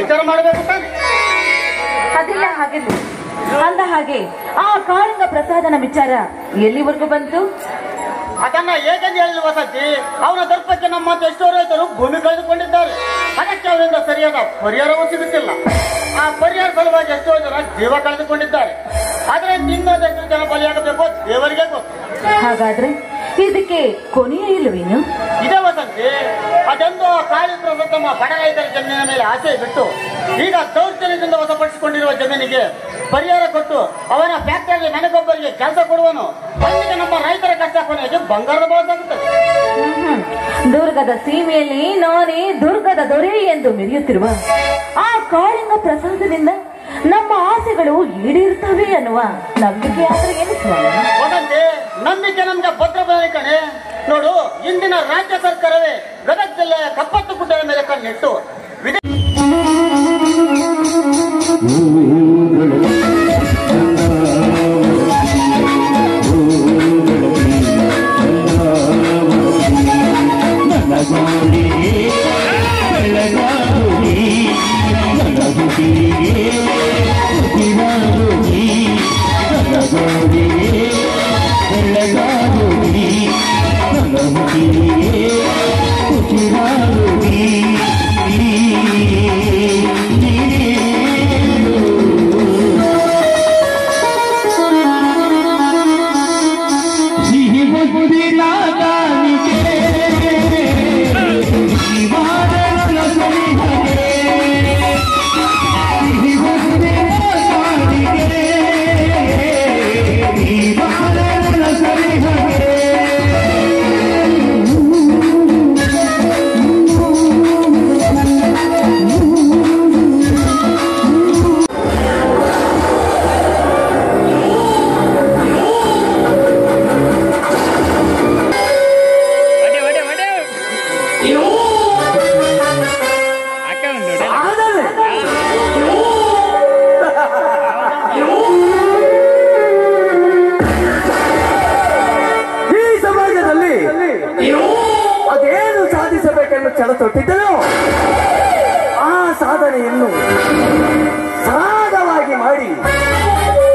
ವಿಚಾರ ಮಾಡಬೇಕು ತಾನೆ. ಅದಿಲ್ಲ ಹಾಗಿಲ್ಲ ಅಂದ ಹಾಗೆ ಆ ಕಾಳಿಂಗ ಪ್ರಸಾದನ ವಿಚಾರ ಎಲ್ಲಿವರೆಗೂ ಬಂತು? ಅದನ್ನ ಹೇಗೆಂದು ಹೇಳಿ ವಸತಿ, ಅವನ ದರ್ಪಕ್ಕೆ ನಮ್ಮ ಎಷ್ಟೋ ರೈತರು ಭೂಮಿ ಕಳೆದುಕೊಂಡಿದ್ದಾರೆ. ಅದಕ್ಕೆ ಅವರಿಂದ ಸರಿಯಾದ ಪರಿಹಾರವೂ ಸಿಗುತ್ತಿಲ್ಲ. ಆ ಪರಿಹಾರ ಸಲುವಾಗಿ ಎಷ್ಟೋ ಜನ ಜೀವ ಕಳೆದುಕೊಂಡಿದ್ದಾರೆ. ಆದ್ರೆ ಇನ್ನೊಂದೆಷ್ಟು ಜನ ಬಲಿಯಾಗಬೇಕು ದೇವರಿಗೆ ಗೊತ್ತು. ಹಾಗಾದ್ರೆ ಇದಕ್ಕೆ ಕೊನೆಯೇ ಇಲ್ಲವೇನು? ಇದೇ ವಸಂತಿ, ಅದೆಂದು ಕಾಳಿ ಪ್ರಸಾದ ತಮ್ಮ ಬಡ ರೈತರ ಜಮೀನಿನ ಮೇಲೆ ಆಸೆ ಬಿಟ್ಟು ಈಗ ದೌರ್ಜನ್ಯದಿಂದ ವಶಪಡಿಸಿಕೊಂಡಿರುವ ಜಮೀನಿಗೆ ಪರಿಹಾರ ಕೊಟ್ಟು ಅವನ ಫ್ಯಾಕ್ಟರಿಯಲ್ಲಿ ನನಗೊಬ್ಬರಿಗೆ ಕೆಲಸ ಕೊಡುವನು. ಅಲ್ಲಿಗೆ ನಮ್ಮ ರೈತರ ಕಷ್ಟ ಕೊನೆಗೆ ಬಂಗಾರದ ಬಾಸಾಗುತ್ತದೆ. ದುರ್ಗದ ಸೀಮೆಯಲ್ಲಿ ನಾನೇ ದುರ್ಗದ ದೊರೆ ಎಂದು ಮೆರೆಯುತ್ತಿರುವ ಆ ಕಾಳಿಂಗ ಪ್ರಸಾದದಿಂದ ನಮ್ಮ ಆಸೆಗಳು ಈಡೇರುತ್ತವೆ ಅನ್ನುವ ನಂಬಿಕೆ ಆದ್ರೆ ಏನು ಸ್ವಾಮಿ? ವಸಂತಿ, ನಂಬಿಕೆ ನಮ್ಗೆ ಭದ್ರ ಕಣೆ. ನೋಡು, ಇಂದಿನ ರಾಜ್ಯ ಸರ್ಕಾರವೇ ಗದಗ ಜಿಲ್ಲೆಯ ಕಪ್ಪತ್ತು ಗುಡ್ಡದ ಮೇಲೆ ಕಣ್ಣಿಟ್ಟು ತೊಟ್ಟಿದ್ದನು. ಆ ಸಾಧನೆಯನ್ನು ಸರಾಗವಾಗಿ ಮಾಡಿ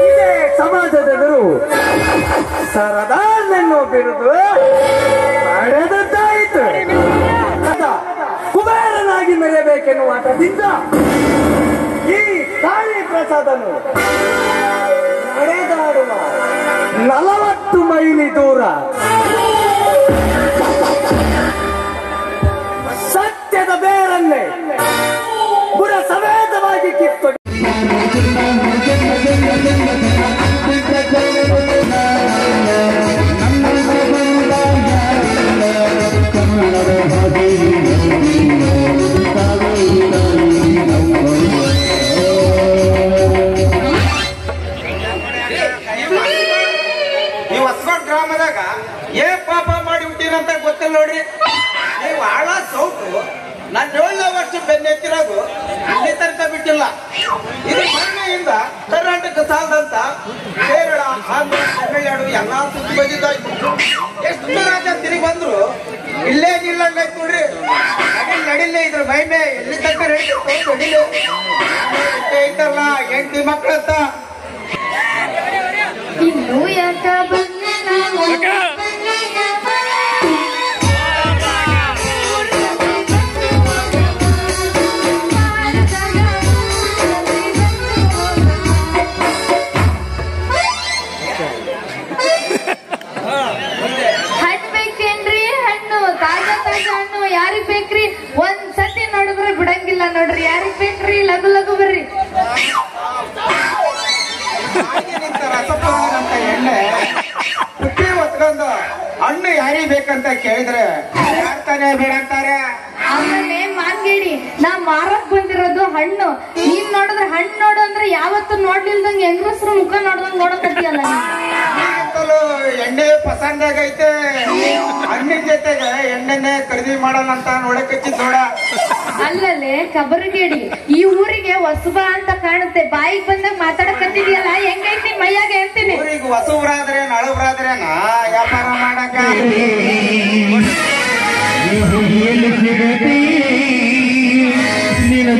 ಇದೇ ಸಮಾಜದವರು ಸರದಾರನನ್ನು ಬಿರುದು ಪಡೆದದ್ದಾಯಿತು. ಕುಬೇರನಾಗಿ ಮೆರೆಯಬೇಕೆನ್ನುವ ಆಟದಿಂದ ಈ ಕಾಳಿ ಪ್ರಸಾದನು ನಡೆದಾಡುವ 40 ಮೈಲಿ ದೂರ ಸತ್ಯದ ಬೇರನ್ನೇ ಬುಡ ಸಮೇತವಾಗಿ ಕಿತ್ತು ಈ ಹೊಸಕೋಟ್ ಗ್ರಾಮದಾಗ ಏನ್ ಪಾಪ ಮಾಡಿ ಹುಟ್ಟಿರಂತ ಗೊತ್ತಿಲ್ಲ ನೋಡ್ರಿ. ನೀವು ಆಳ ಸೌಟು ನಾನು 7ನೇ ವರ್ಷ ಬೆನ್ನೆತ್ತಿರೋದು ಇಲ್ಲಿ ತನಕ ಬಿಟ್ಟಿಲ್ಲ. ಇದು ಮನೆಯಿಂದ ಕರ್ನಾಟಕ ಸಾಲದಂತ ಕೇರಳ, ಆಂಧ್ರ, ತಮಿಳುನಾಡು ಎಲ್ಲಾ ಸುತ್ತಿ ಬಂದಿದ್ದಾಯ್ತು. ಎಷ್ಟು ರಾಜ್ಯ ತಿರುಗಿ ಬಂದ್ರು ಇಲ್ಲೇ ನಿಲ್ಲಂಗಾಯ್ತು ನೋಡ್ರಿ. ನಡಿಲೇ ಇದ್ರ ಮೈಮೆ ಎಲ್ಲಿ ತನಕ ನಡಿಲೆ ಐತಲ್ಲ 8 ಮಕ್ಕಳಂತ ಇನ್ನು ಯಾಕ ಹಣ್ಣು ಬೇಕೇನ್ರಿ? ಹಣ್ಣು ತಾಜಾ ತಾಜಾ ಹಣ್ಣು ಯಾರಿಗ್ ಬೇಕ್ರಿ? ಒಂದ್ ಸತಿ ನೋಡಿದ್ರೆ ಬಿಡಂಗಿಲ್ಲ ನೋಡ್ರಿ. ಯಾರಿಗ್ ಬೇಕ್ರಿ? ಲಗು ಲಗು ಬರ್ರಿ. ರಸಪ್ರಧಾನಂತ ಎಣ್ಣೆ ಪುಟ್ಟಿ ಹೊತ್ಕೊಂಡು ಹಣ್ಣು ಯಾರಿಗೆ ಬೇಕಂತ ಕೇಳಿದ್ರೆ ಯಾರ್ತಾನೆ ಬೇಡಂತಾರೆ. ಆಮೇಲೆ ಮಾನ್ಗೇಡಿ ನಾ ಮಾರಕ್ ಬಂದಿರೋದು ಹಣ್ಣು. ನೀನ್ ನೋಡಿದ್ರೆ ಹಣ್ಣು ನೋಡು ಅಂದ್ರೆ ಯಾವತ್ತು ನೋಡ್ಲಿಲ್ದಂಗ ಹೆಂಗಸ್ರು ಮುಖ ನೋಡ್ದಂಗ್ ನೋಡಕತ್ತಿಯಲ್ಲ. ಎಣ್ಣೆ ಪಸಂದಾಗೈತೆ. ಹಣ್ಣಿನ ಜೊತೆಗೆ ಎಣ್ಣೆನೆ ಖರೀದಿ ಮಾಡೋಣ ಅಂತ ನೋಡಕಚ್ಚಿ ನೋಡ. ಅಲ್ಲಲ್ಲೇ ಕಬರಗೇಡಿ, ಈ ಊರಿಗೆ ಹೊಸಬ ಅಂತ ಕಾಣುತ್ತೆ. ಬಾಯಿಗೆ ಬಂದಾಗ ಮಾತಾಡಕತ್ತಿದ್ಯಲ್ಲ, ಹೆಂಗೈತಿ ಮೈಯಾಗೆ ಅಂತೀನಿ. ಊರಿಗೆ ಹೊಸಬ್ರಾದ್ರೆ ನಳಬ್ರಾದ್ರೇನಾ ವ್ಯಾಪಾರ ಮಾಡಕ ನಿನ್ನ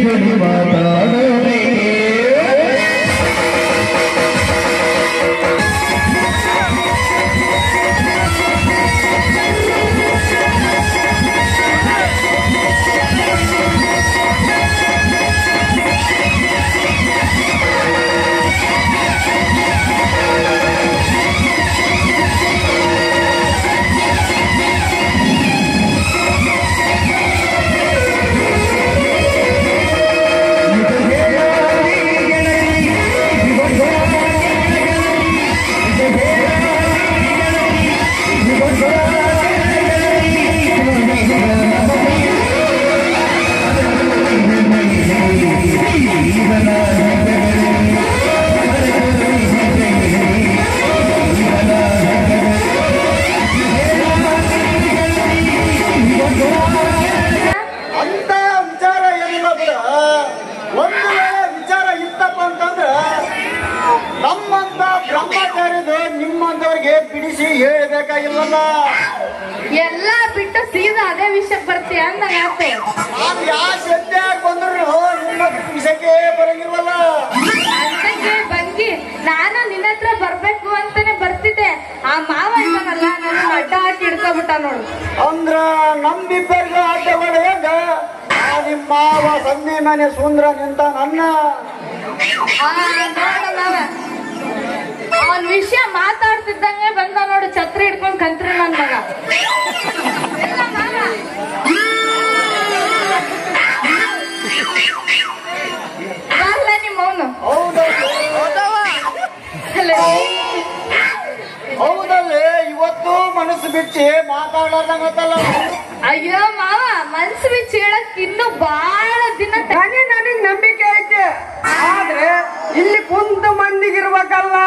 ಬರಂಗಿಲ್ವಲ್ಲ. ಎಲ್ಲ ಬಿಟ್ಟು ಸೀದಾ ಅದೇ ವಿಷಯಕ್ಕೆ ಬರ್ತೀಯ ಅಂದಂಗಾತೆ. ನಾನು ಯಾವ ಸದ್ಯ ಬಂದ್ರು ನಿಮ್ಮ ವಿಷಯಕ್ಕೆ ಬರಂಗಿಲ್ವಲ್ಲ. ಅಂತಕ್ಕೆ ಬಂಗಿ ನಾನು ನಿನ್ನ ಹತ್ರ ಬರ್ಬೇಕು ಅಂತಾನೆ ಬರ್ತಿದ್ದೆ. ಆ ಮಾವ ಇದ್ದಾನಲ್ಲ ನನ್ನ ಅಡ್ಡ ಹಾಕಿ ಹಿಡ್ಕೊಬಿಟ್ಟ ನೋಡು. ಅಂದ್ರ ನಮ್ಮಿಬ್ಬರಿಗೂ ಅಡ್ಡಗಳು ಹೆಂಗ? ನಿಮ್ಮ ಮಾವ ಸಂಧಿ ಮನೆ ಸುಂದ್ರ ನಿಂತ ನನ್ನ ನೋಡು ಮಾವ ಅವನ್ ವಿಷಯ ಮಾತಾಡ್ತಿದ್ದಂಗೆ ಬಂದ ನೋಡು, ಛತ್ರಿ ಹಿಡ್ಕೊಂಡ್ ಕಂತ್ರಿ ನನ್ ಮಗ. ಇಲ್ಲ ಮಾವ, ಬರ್ಲ ನಿಮ್ಮ ಅವನು. ಹೌದಲ್ಲೇ, ಇವತ್ತು ಮನಸ್ಸು ಬಿಚ್ಚಿ ಮಾತಾಡ್ಲಾರ್ದಂಗತ್ತಲ್ಲ. ಅಯ್ಯೋ ಮಾವ, ಮನ್ಸು ಬಿಚ್ಚಿ ಹೇಳಕ್ ಇನ್ನು ಬಹಳ ದಿನ ನನಗ್ ನಂಬಿಕೆ ಐತೆ, ಆದ್ರೆ ಇಲ್ಲಿ ಕುಂತ ಮಂದಿಗಿರ್ಬೇಕಲ್ಲ.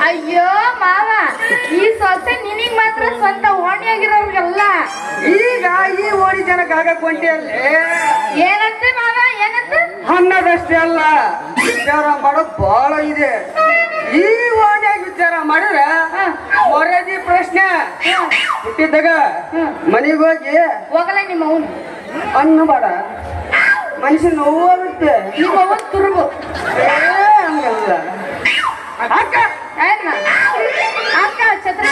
ಅಯ್ಯೋ ಮಾವ, ಈ ಸೊಸೆ ನಿನಗ್ ಮಾತ್ರ ಸ್ವಂತ ಓಣಿಯಾಗಿರೋರ್ಗಲ್ಲ. ಈಗ ಈ ಓಡಿ ಜನಕ್ಕೆ ಆಗಕ್ ಹೊಂಟಿಯಲ್ಲಿ ಏನಂತೆ ಮಾವ, ಏನಂತೆ? ಅನ್ನದಷ್ಟೇ ಅಲ್ಲ, ವಿಚಾರ ಮಾಡೋದ್ ಬಹಳ ಇದೆ. ಈ ಓಣಿಯಾಗ ವಿಚಾರ ಮಾಡಿದ್ರೆ ಮೊರದಿ ಪ್ರಶ್ನೆ ಹುಟ್ಟಿದ್ದಾಗ ಮನೆಗೆ ಹೋಗಿ ಹೋಗಲ್ಲ ನಿಮ್ಮ ಅವನು ಅನ್ನಬೇಡ, ಮನುಷ್ಯ ನೋವಾಗುತ್ತೆ. ನಿಮ್ಮ ಅವನ್ ತುರುಬು. ಹಂಗಲ್ಲ ಅಕ್ಕ. ಅಕ್ಕ ಛತ್ರ